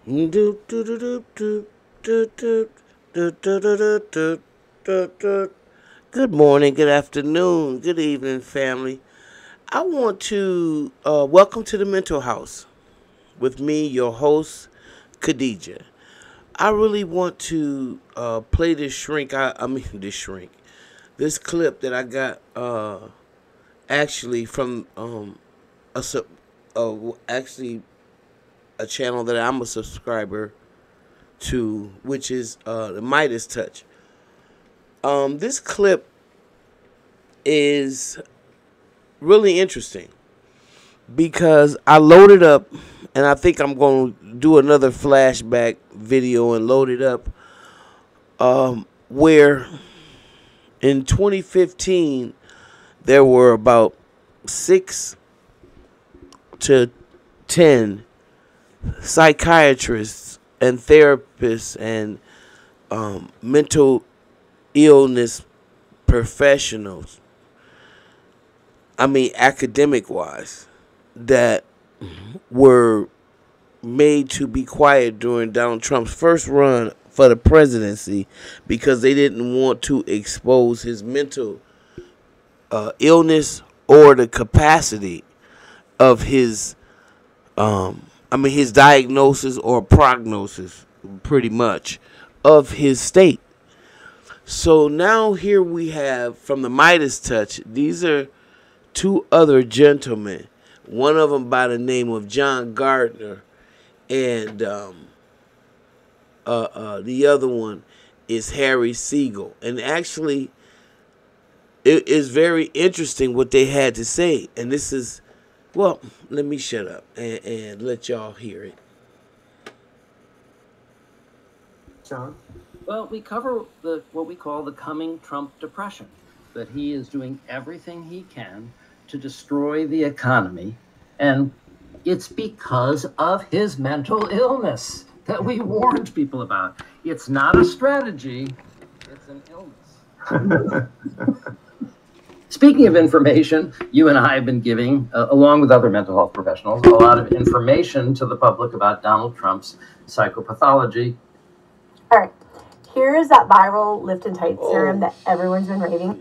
Good morning, good afternoon, good evening, family. I want to welcome to the Mental House with me, your host, Khadija. I really want to play this shrink. I mean, this shrink. This clip that I got actually from a sub, actually a channel that I'm a subscriber to, which is the Midas Touch. This clip is really interesting because I loaded up, and I think I'm going to do another flashback video and load it up, where in 2015 there were about 6 to 10 psychiatrists and therapists and mental illness professionals, I mean academic wise, that were made to be quiet during Donald Trump's first run for the presidency because they didn't want to expose his mental illness or the capacity of his his diagnosis or prognosis, pretty much, of his state. So now here we have from the Midas Touch. These are two other gentlemen. One of them by the name of John Gardner, and the other one is Harry Siegel. And actually, it is very interesting what they had to say. And this is, well, let me shut up and let y'all hear it. John? Well, we cover what we call the coming Trump depression, that he is doing everything he can to destroy the economy, and it's because of his mental illness that we warned people about. It's not a strategy, it's an illness. Speaking of information, you and I have been giving, along with other mental health professionals, a lot of information to the public about Donald Trump's psychopathology. All right. Here is that viral lift and tight serum that everyone's been raving.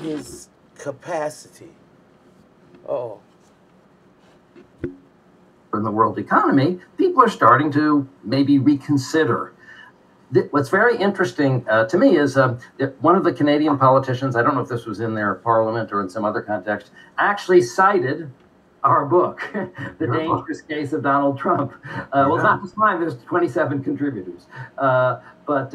His capacity. Oh. In the world economy, people are starting to maybe reconsider. What's very interesting to me is that one of the Canadian politicians, I don't know if this was in their parliament or in some other context, actually cited our book, The Dangerous Case of Donald Trump. Well, it's not just mine, there's 27 contributors, but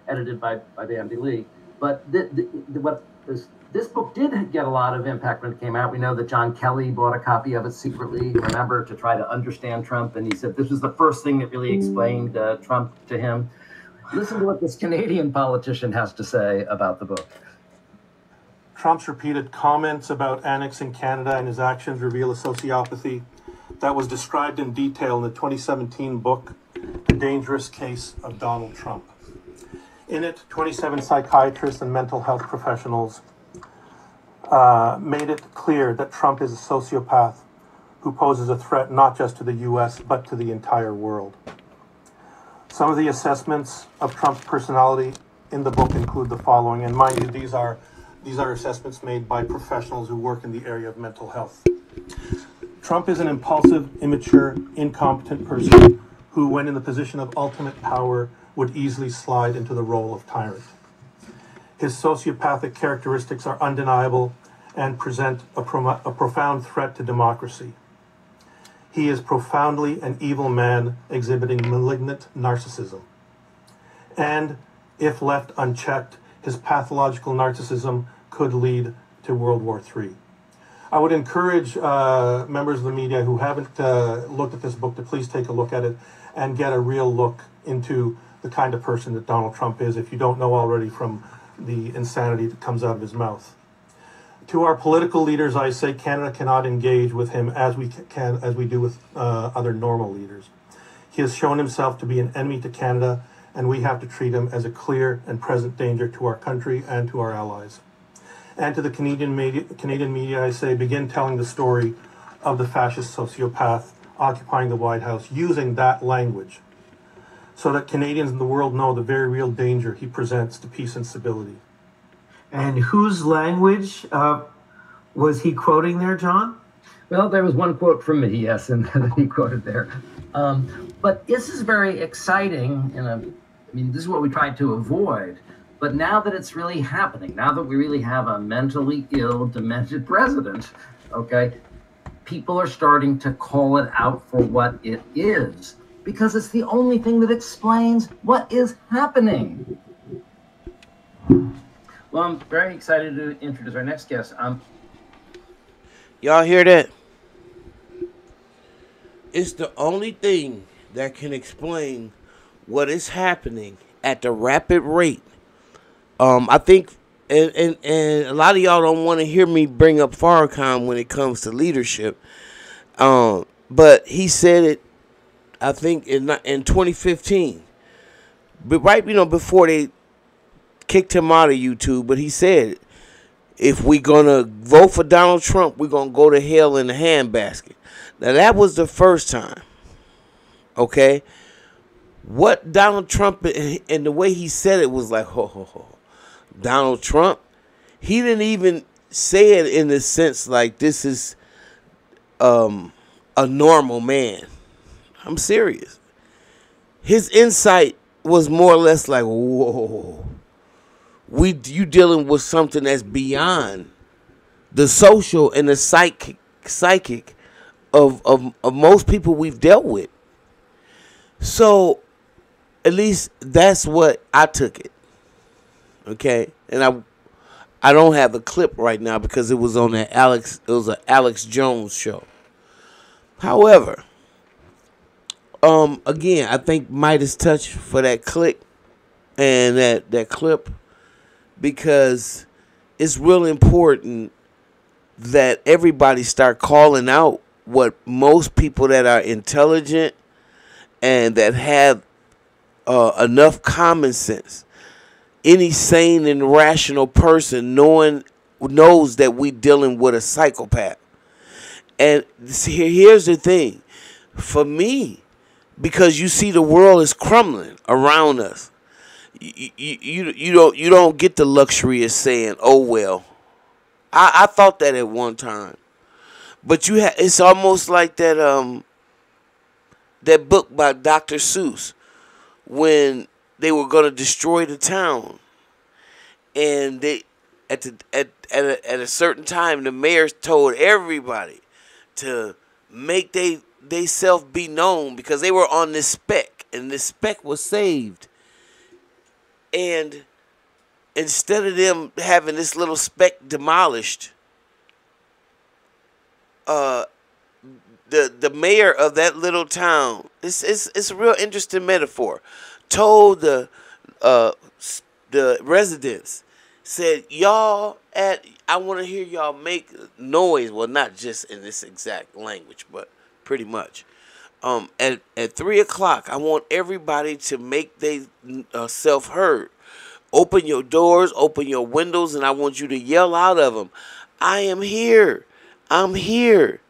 edited by Bandy Lee. But this book did get a lot of impact when it came out. We know that John Kelly bought a copy of it secretly, remember, to try to understand Trump. And he said this was the first thing that really explained Trump to him. Listen to what this Canadian politician has to say about the book. Trump's repeated comments about annexing Canada and his actions reveal a sociopathy that was described in detail in the 2017 book, The Dangerous Case of Donald Trump. In it, 27 psychiatrists and mental health professionals made it clear that Trump is a sociopath who poses a threat not just to the U.S., but to the entire world. Some of the assessments of Trump's personality in the book include the following, and mind you, these are assessments made by professionals who work in the area of mental health. Trump is an impulsive, immature, incompetent person who, when in the position of ultimate power, would easily slide into the role of tyrant. His sociopathic characteristics are undeniable and present a profound threat to democracy. He is profoundly an evil man exhibiting malignant narcissism. And if left unchecked, his pathological narcissism could lead to World War III. I would encourage members of the media who haven't looked at this book to please take a look at it and get a real look into the kind of person that Donald Trump is, if you don't know already from the insanity that comes out of his mouth. To our political leaders, I say Canada cannot engage with him as we do with other normal leaders. He has shown himself to be an enemy to Canada, and we have to treat him as a clear and present danger to our country and to our allies. And to the Canadian media, I say, begin telling the story of the fascist sociopath occupying the White House using that language so that Canadians in the world know the very real danger he presents to peace and stability. And whose language was he quoting there, John? Well, there was one quote from me, yes, and that he quoted there. But this is very exciting. This is what we tried to avoid. But now that it's really happening, now that we really have a mentally ill, demented president, okay, people are starting to call it out for what it is, because it's the only thing that explains what is happening. Well, I'm very excited to introduce our next guest. Y'all hear that? It's the only thing that can explain what is happening at the rapid rate. I think, and a lot of y'all don't want to hear me bring up Farrakhan when it comes to leadership. But he said it, I think, in 2015. But right, before they kicked him out of YouTube. But he said, if we're going to vote for Donald Trump, we're going to go to hell in a handbasket. Now, that was the first time. Okay? What Donald Trump, and the way he said it was like, Donald Trump, he didn't even say it in the sense like this is a normal man. I'm serious. His insight was more or less like, whoa, you dealing with something that's beyond the social and the psychic of most people we've dealt with. So at least that's what I took it. Okay, and I don't have the clip right now because it was on an Alex Jones show. However, again, I think Midas touch for that click and that clip, because it's real important that everybody start calling out what most people that are intelligent and that have enough common sense, any sane and rational person knows that we dealing with a psychopath. And here's the thing. For me, because you see the world is crumbling around us, you don't get the luxury of saying, oh, well. I thought that at one time. But it's almost like that book by Dr. Seuss, when they were going to destroy the town, and they at a certain time the mayor told everybody to make they self be known because they were on this speck, and this speck was saved. And instead of them having this little speck demolished, the mayor of that little town, it's a real interesting metaphor, told the residents, said, y'all, I want to hear y'all make noise. Well, not just in this exact language, but pretty much. At 3 o'clock, I want everybody to make they self heard. Open your doors, open your windows, and I want you to yell out of them, I am here. I'm here.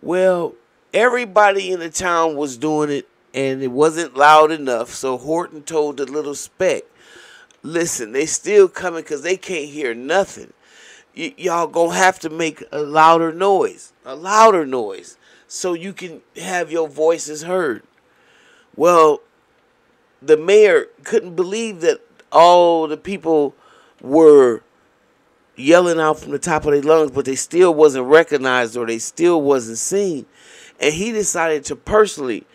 Well, everybody in the town was doing it, and it wasn't loud enough, so Horton told the little speck, listen, they still coming because they can't hear nothing. Y'all gonna have to make a louder noise, so you can have your voices heard. Well, the mayor couldn't believe that all the people were yelling out from the top of their lungs, but they still wasn't recognized or they still wasn't seen. And he decided to personally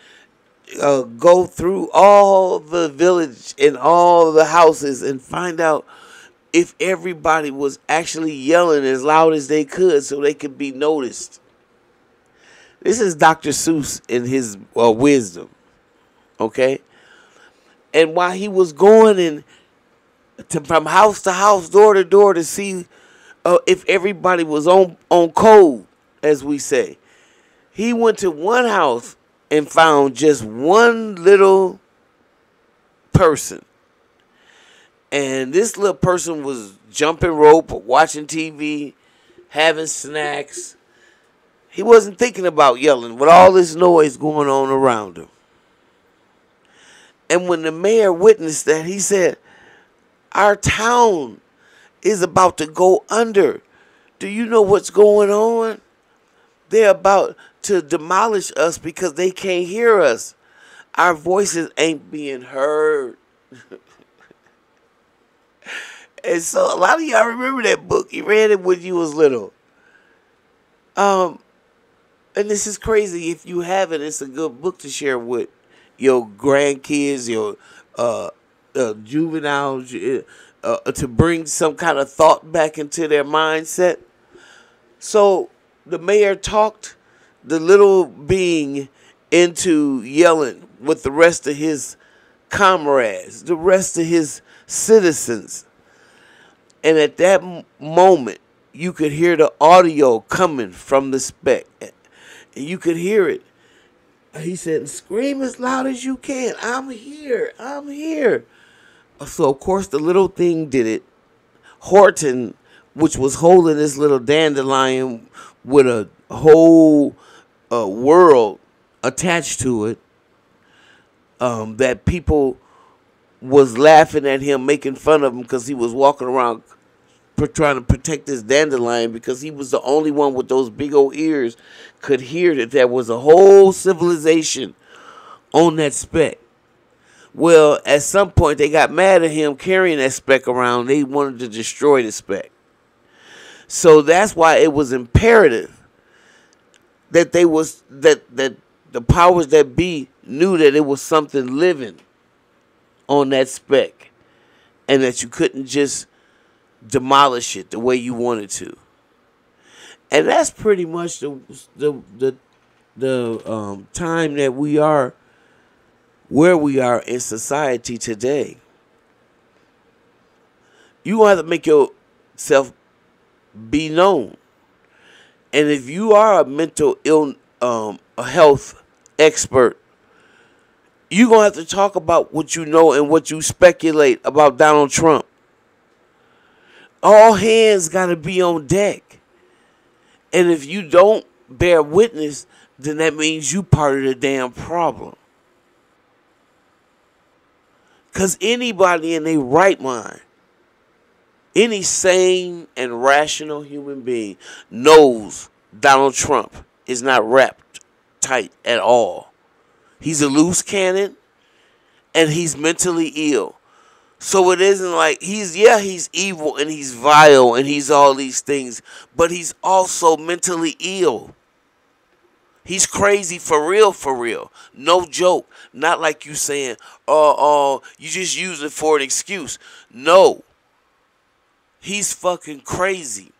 go through all the village and all the houses and find out if everybody was actually yelling as loud as they could so they could be noticed. This is Dr. Seuss in his wisdom, okay? And while he was going from house to house, door to door, to see if everybody was on code, as we say, he went to one house and found just one little person. And this little person was jumping rope, watching TV, having snacks, He wasn't thinking about yelling with all this noise going on around him. And when the mayor witnessed that, he said, our town is about to go under. Do you know what's going on? They're about to demolish us because they can't hear us. Our voices ain't being heard. And so a lot of y'all remember that book. You read it when you was little. And this is crazy. If you haven't, it's a good book to share with your grandkids, your juveniles, to bring some kind of thought back into their mindset. So the mayor talked the little being into yelling with the rest of his comrades, the rest of his citizens. And at that moment, you could hear the audio coming from the spec. And you could hear it. He said, scream as loud as you can. I'm here. I'm here. So, of course, the little thing did it. Horton, which was holding this little dandelion with a whole world attached to it, that people was laughing at him, making fun of him because he was walking around trying to protect this dandelion because he was the only one with those big old ears could hear that there was a whole civilization on that speck. Well, at some point they got mad at him carrying that speck around. They wanted to destroy the speck. So that's why it was imperative that that the powers that be knew that it was something living on that speck and that you couldn't just demolish it the way you wanted to. And that's pretty much the time that we are where we are in society today. You gonna have to make yourself be known. And if you are a mental a health expert, you're gonna have to talk about what you know and what you speculate about Donald Trump. All hands gotta be on deck. And if you don't bear witness, then that means you part of the damn problem. Because anybody in their right mind, any sane and rational human being knows Donald Trump is not wrapped tight at all. He's a loose cannon and he's mentally ill. So it isn't like he's evil and he's vile and he's all these things, but he's also mentally ill. He's crazy for real, for real. No joke. Not like you saying, you just use it for an excuse. No. He's fucking crazy.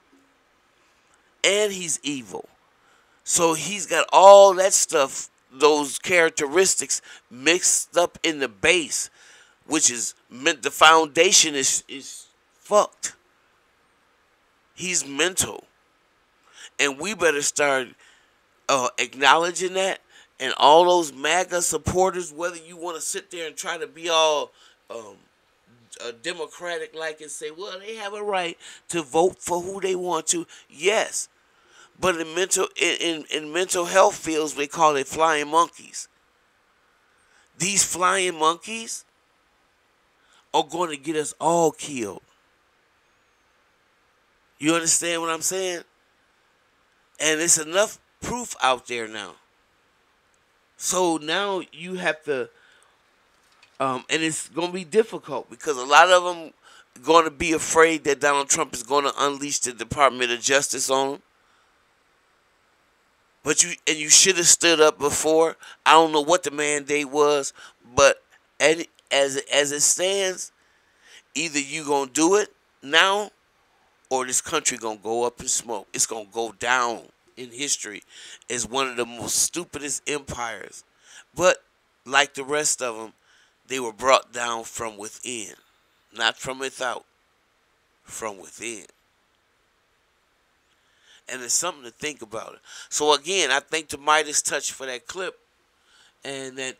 And he's evil. So he's got all that stuff, those characteristics mixed up in the base, which is meant the foundation is fucked. He's mental. And we better start acknowledging that, and all those MAGA supporters, whether you want to sit there and try to be all democratic like and say, well, they have a right to vote for who they want to. Yes, but in mental health fields, we call it flying monkeys. These flying monkeys are going to get us all killed. You understand what I'm saying? And it's enough proof out there now. So now you have to, and it's going to be difficult because a lot of them going to be afraid that Donald Trump is going to unleash the Department of Justice on them. But you should have stood up before. I don't know what the mandate was, but as it stands, either you going to do it now or this country going to go up in smoke. It's going to go down in history as one of the most stupidest empires. But like the rest of them, they were brought down from within. Not from without. From within. And it's something to think about. So again, I thank the Midas Touch for that clip. And that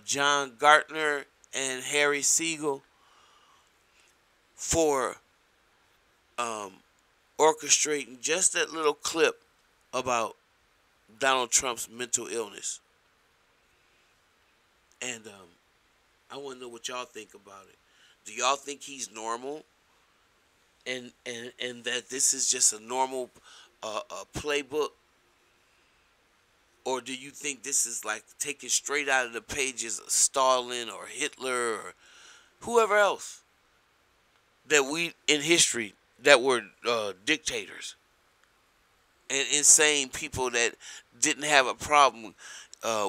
John Gartner and Harry Siegel for orchestrating just that little clip about Donald Trump's mental illness. And I want to know what y'all think about it. Do y'all think he's normal? And that this is just a normal playbook? Or do you think this is like taken straight out of the pages of Stalin or Hitler or whoever else that we in history that were dictators and insane people that didn't have a problem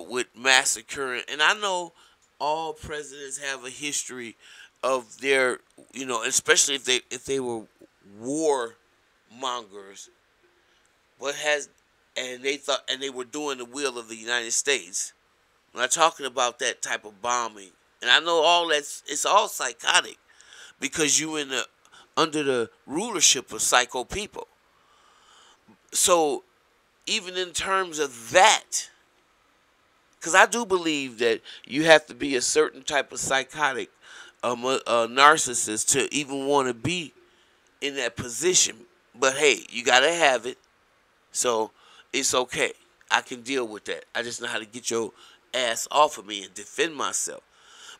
with massacring? And I know all presidents have a history of their, especially if they were war mongers, and they were doing the will of the United States. I'm not talking about that type of bombing. And I know it's all psychotic because you under the rulership of psycho people. So even in terms of that, because I do believe that you have to be a certain type of psychotic, a narcissist to even want to be in that position. But hey, you gotta have it, so it's okay. I can deal with that. I just know how to get your ass off of me and defend myself.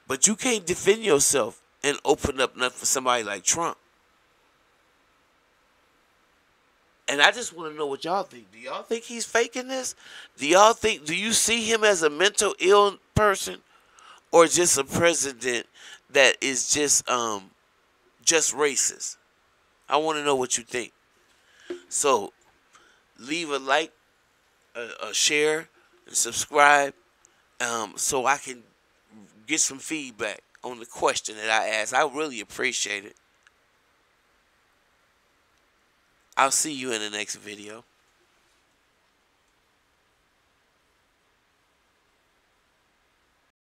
But you can't defend yourself and open up nothing for somebody like Trump. And I just want to know what y'all think. Do y'all think he's faking this? Do you see him as a mental ill person or just a president that is just racist? I want to know what you think. So leave a like, a share, and subscribe so I can get some feedback on the question that I asked. I really appreciate it. I'll see you in the next video.